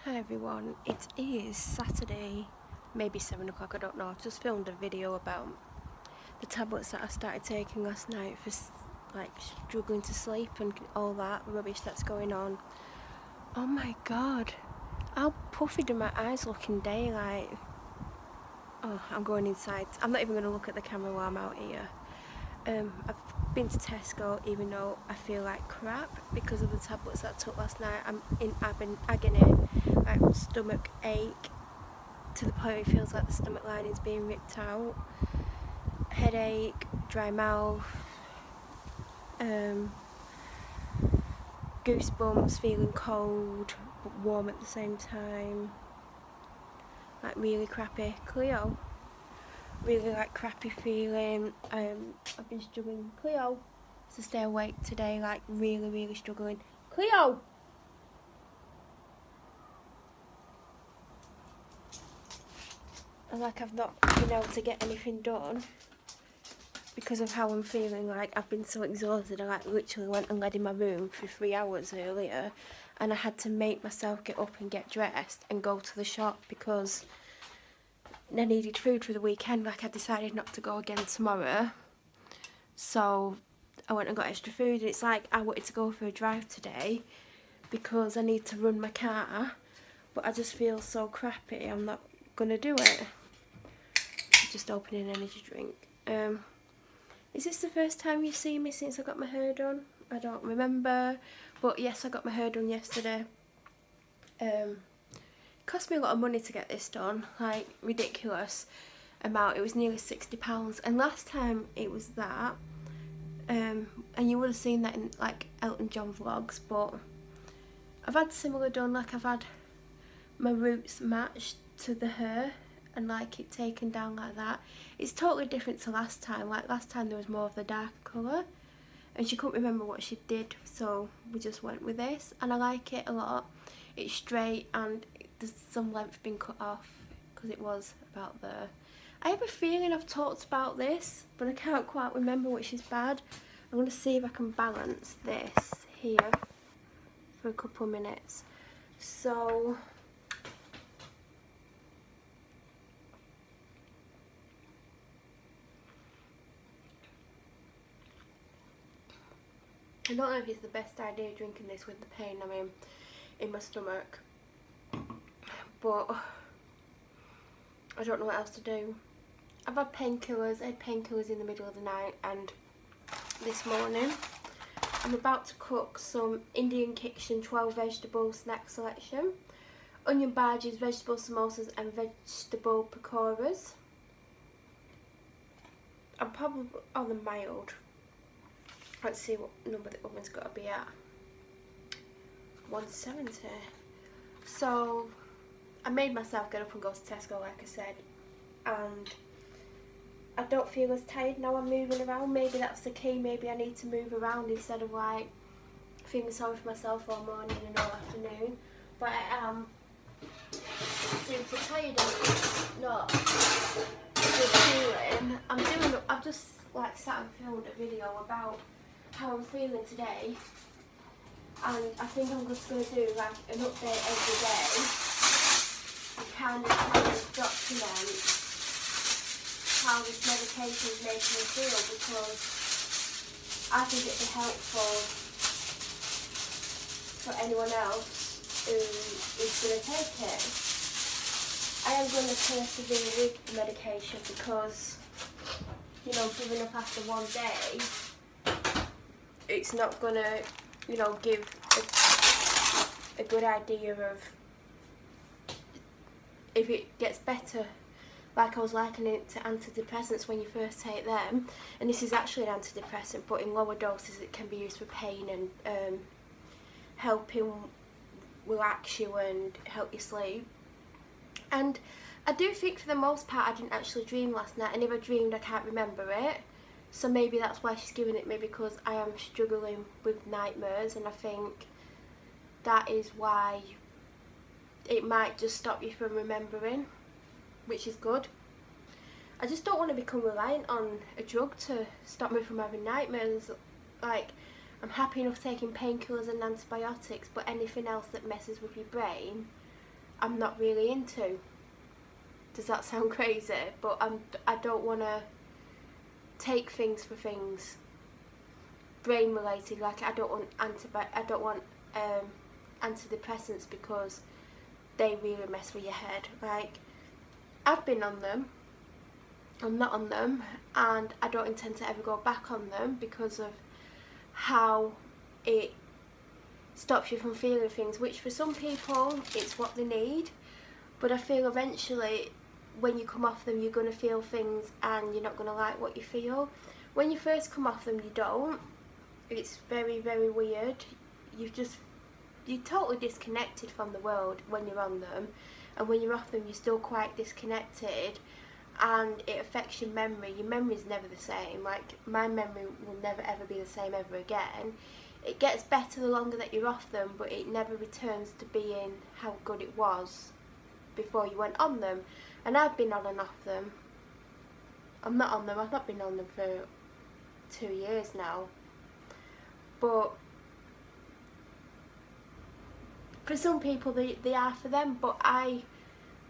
Hi everyone, it is Saturday, maybe 7 o'clock, I don't know. I've just filmed a video about the tablets that I started taking last night for like struggling to sleep and all that rubbish that's going on. Oh my god, how puffy do my eyes look in daylight. Oh, I'm going inside. I'm not even going to look at the camera while I'm out here. I've been to Tesco even though I feel like crap because of the tablets that I took last night. I've been agony, like stomach ache to the point it feels like the stomach lining's being ripped out, headache, dry mouth, goosebumps, feeling cold but warm at the same time, like really crappy. Cleo, really like crappy feeling. I've been struggling, Cleo, to stay awake today, like really struggling. Cleo! And like I've not been able to get anything done because of how I'm feeling. Like I've been so exhausted. I like literally went and laid in my room for 3 hours earlier and I had to make myself get up and get dressed and go to the shop because I needed food for the weekend. Like I decided not to go again tomorrow, so I went and got extra food. And it's like I wanted to go for a drive today because I need to run my car, but I just feel so crappy I'm not gonna do it. Just opening an energy drink. Is this the first time you've seen me since I got my hair done? I don't remember, but yes, I got my hair done yesterday. It cost me a lot of money to get this done, like ridiculous amount. It was nearly £60, and last time it was that, and you would have seen that in like Elton John vlogs, but I've had similar done. Like I've had my roots matched to the hair and like it taken down like that. It's totally different to last time. Like last time there was more of the dark colour and she couldn't remember what she did, so we just went with this and I like it a lot. It's straight and there's some length been cut off because it was about there. I have a feeling I've talked about this but I can't quite remember which is bad. I'm going to see if I can balance this here for a couple of minutes. So I don't know if it's the best idea drinking this with the pain I'm in my stomach, but I don't know what else to do. I've had painkillers. I had painkillers in the middle of the night and this morning. I'm about to cook some Indian kitchen 12 vegetable snack selection. Onion bhajis, vegetable samosas and vegetable pakoras. I'm probably on the mild. Let's see what number the oven's got to be at. 170. So I made myself get up and go to Tesco like I said, and I don't feel as tired now I'm moving around. Maybe that's the key. Maybe I need to move around instead of like feeling sorry for myself all morning and all afternoon. But I am super tired and not good feeling. I've just like sat and filmed a video about how I'm feeling today, and I think I'm just going to do like an update every day and kind of document how this medication is making me feel, because I think it'd be helpful for anyone else who is going to take it. I am going to persevere with the medication because, you know, giving up after one day, it's not going to, you know, give a good idea of if it gets better. Like I was likening it to antidepressants when you first take them, and this is actually an antidepressant, but in lower doses it can be used for pain and helping relax you and help you sleep. And I do think for the most part I didn't actually dream last night, and if I dreamed I can't remember it. So maybe that's why she's giving it me, because I am struggling with nightmares, and I think that is why it might just stop you from remembering, which is good. I just don't want to become reliant on a drug to stop me from having nightmares. Like, I'm happy enough taking painkillers and antibiotics, but anything else that messes with your brain, I'm not really into. Does that sound crazy? But I don't want to take things for things brain related. Like I don't want antidepressants because they really mess with your head. Like I've been on them, I'm not on them, and I don't intend to ever go back on them because of how it stops you from feeling things, which for some people it's what they need, but I feel eventually when you come off them you're going to feel things and you're not going to like what you feel. When you first come off them you don't. It's very, very weird. You're totally disconnected from the world when you're on them, and when you're off them you're still quite disconnected, and it affects your memory. Your memory's never the same. Like my memory will never ever be the same ever again. It gets better the longer that you're off them, but it never returns to being how good it was before you went on them. And I've been on and off them. I'm not on them. I've not been on them for 2 years now. But for some people they are for them, but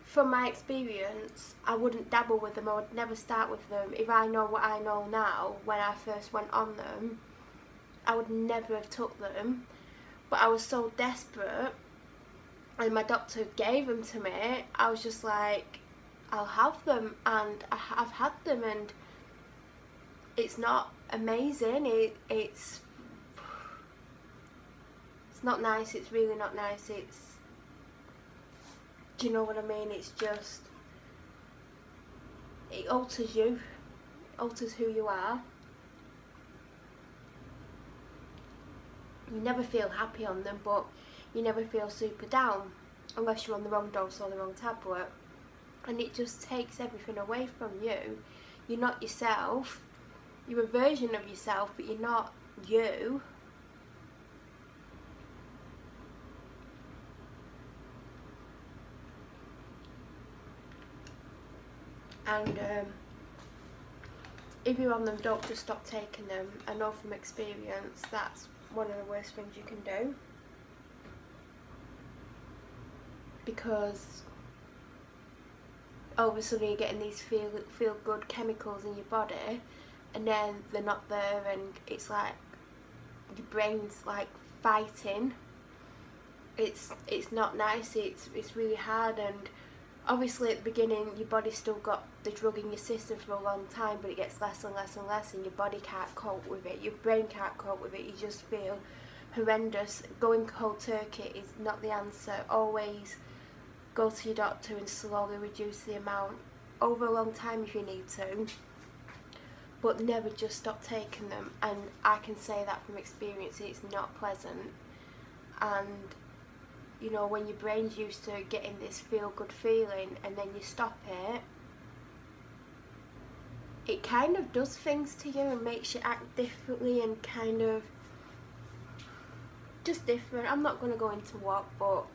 from my experience, I wouldn't dabble with them. I would never start with them. If I know what I know now, when I first went on them, I would never have took them. But I was so desperate, and my doctor gave them to me, I was just like, I'll have them, and I've had them, and it's not amazing. It's not nice. It's really not nice. Do you know what I mean? It's just, it alters you, alters who you are. You never feel happy on them, but you never feel super down unless you're on the wrong dose or the wrong tablet, and it just takes everything away from you. You're not yourself. You're a version of yourself, but you're not you. And if you're on them, don't just stop taking them. I know from experience that's one of the worst things you can do, because all of a sudden you're getting these feel good chemicals in your body, and then they're not there, and it's like your brain's like fighting. It's not nice. It's really hard, and obviously at the beginning your body's still got the drug in your system for a long time, but it gets less and less and less, and your body can't cope with it, your brain can't cope with it, you just feel horrendous. Going cold turkey is not the answer. Always go to your doctor and slowly reduce the amount over a long time if you need to, but never just stop taking them. And I can say that from experience, it's not pleasant. And you know, when your brain's used to getting this feel-good feeling and then you stop it, it kind of does things to you and makes you act differently and kind of just different. I'm not going to go into what, but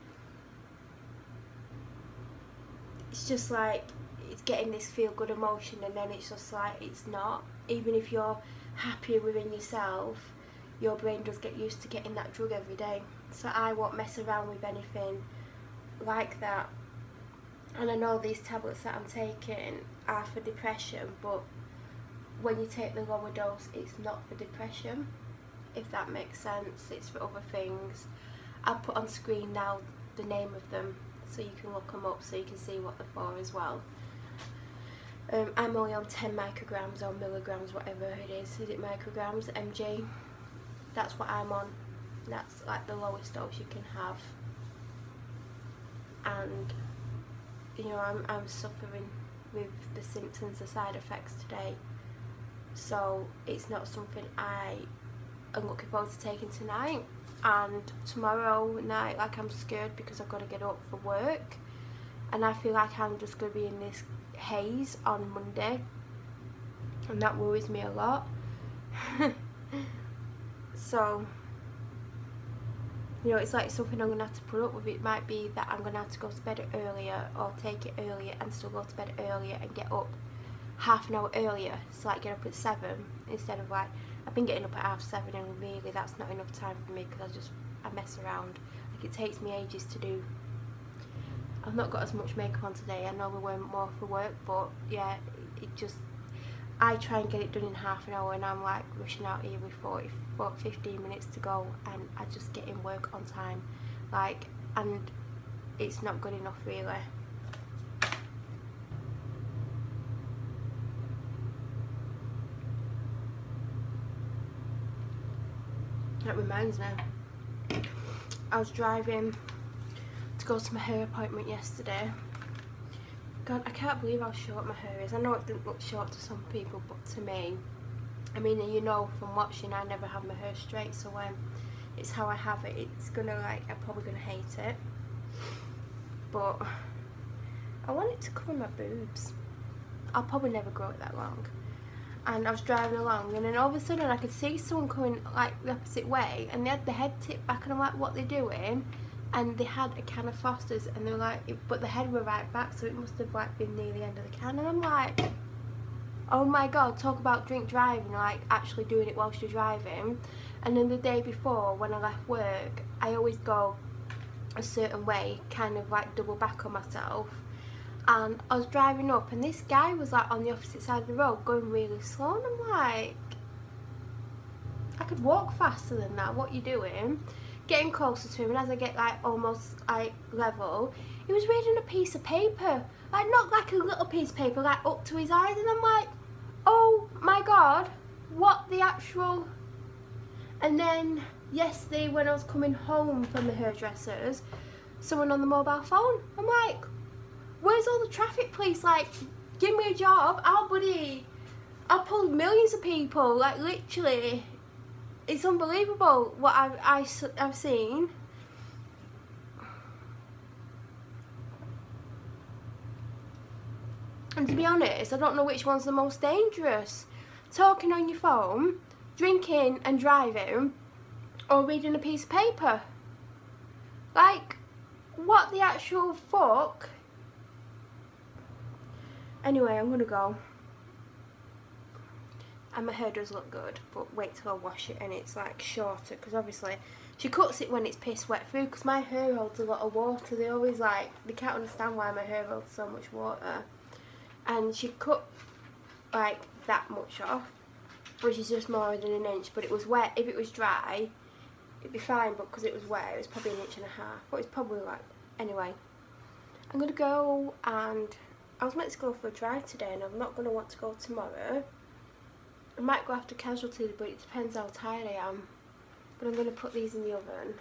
it's just like it's getting this feel-good emotion, and then it's just like it's not. Even if you're happy within yourself, your brain does get used to getting that drug every day. So I won't mess around with anything like that. And I know these tablets that I'm taking are for depression, but when you take the lower dose, it's not for depression, if that makes sense. It's for other things. I'll put on screen now the name of them so you can look them up so you can see what they're for as well. I'm only on 10 micrograms or milligrams, whatever it is. Is it micrograms? mg? That's what I'm on. That's like the lowest dose you can have. And you know, I'm suffering with the symptoms, the side effects today, so it's not something I am looking forward to taking tonight. And tomorrow night, like, I'm scared because I've got to get up for work, and I feel like I'm just going to be in this haze on Monday, and that worries me a lot. So, you know, it's like something I'm going to have to put up with. It might be that I'm going to have to go to bed earlier, or take it earlier and still go to bed earlier and get up half an hour earlier. So like get up at 7 instead of like, I've been getting up at 7:30, and really that's not enough time for me because I mess around. Like, it takes me ages to do I've not got as much makeup on today. I know we weren't more for work, but yeah, it just, I try and get it done in half an hour and I'm like rushing out here with 15 minutes to go, and I just get in work on time, like, and it's not good enough really. That reminds me, I was driving to go to my hair appointment yesterday. God, I can't believe how short my hair is. I know it didn't look short to some people, but to me, I mean, you know from watching, I never have my hair straight, so when it's how I have it, it's gonna, like, I'm probably gonna hate it. But I want it to cover my boobs. I'll probably never grow it that long. And I was driving along, and then all of a sudden I could see someone coming like the opposite way, and they had the head tipped back, and I'm like, what are they doing? And they had a can of Foster's, and they were like, but the head were right back, so it must have like been near the end of the can. And I'm like, oh my god, talk about drink driving, like actually doing it whilst you're driving. And then the day before, when I left work, I always go a certain way, kind of like double back on myself. And I was driving up, and this guy was like on the opposite side of the road going really slow, and I'm like, I could walk faster than that, what you doing? Getting closer to him, and as I get like almost like level, he was reading a piece of paper, like not like a little piece of paper, like up to his eyes, and I'm like, oh my god, what the actual. And then yesterday when I was coming home from the hairdressers, someone on the mobile phone, I'm like, where's all the traffic police? Like, give me a job. I'll pull millions of people. Like, literally, it's unbelievable what I've seen. And to be honest, I don't know which one's the most dangerous. Talking on your phone, drinking and driving, or reading a piece of paper. Like, what the actual fuck? Anyway, I'm gonna go. And my hair does look good, but wait till I wash it and it's like shorter, because obviously she cuts it when it's piss wet through, because my hair holds a lot of water. They always like, they can't understand why my hair holds so much water. And she cut like that much off, which is just more than an inch, but it was wet. If it was dry, it'd be fine, but because it was wet, it was probably 1.5 inches, but it's probably like, anyway. I'm gonna go, and I was meant to go for a drive today, and I'm not going to want to go tomorrow. I might go after Casualty, but it depends how tired I am. But I'm going to put these in the oven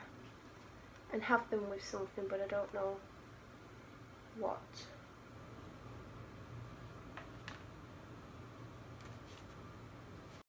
and have them with something, but I don't know what.